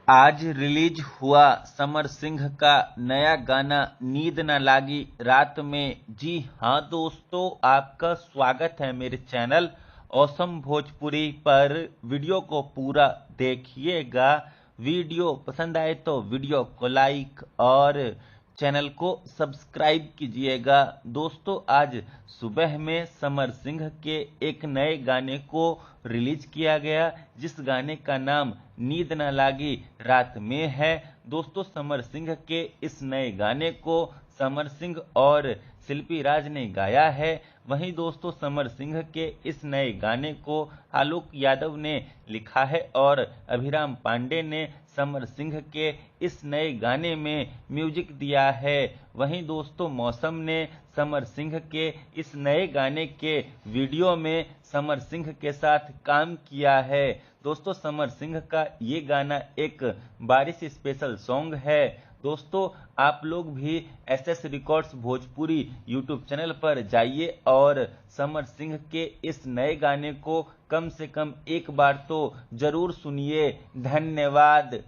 आज रिलीज हुआ समर सिंह का नया गाना नींद न लागी रात में। जी हाँ दोस्तों, आपका स्वागत है मेरे चैनल औसम भोजपुरी पर। वीडियो को पूरा देखिएगा। वीडियो पसंद आए तो वीडियो को लाइक और चैनल को सब्सक्राइब कीजिएगा। दोस्तों, आज सुबह में समर सिंह के एक नए गाने को रिलीज किया गया, जिस गाने का नाम नींद न लागी रात में है। दोस्तों, समर सिंह के इस नए गाने को समर सिंह और शिल्पी राज ने गाया है। वहीं दोस्तों, समर सिंह के इस नए गाने को आलोक यादव ने लिखा है और अभिराम पांडे ने समर सिंह के इस नए गाने में म्यूजिक दिया है। वहीं दोस्तों, मौसम ने समर सिंह के इस नए गाने के वीडियो में समर सिंह के साथ काम किया है। दोस्तों, समर सिंह का ये गाना एक बारिश स्पेशल सॉन्ग है। दोस्तों, आप लोग भी SS records Bhojpuri YouTube channel पर जाइए और समर सिंह के इस नए गाने को कम से कम एक बार तो जरूर सुनिए। धन्यवाद।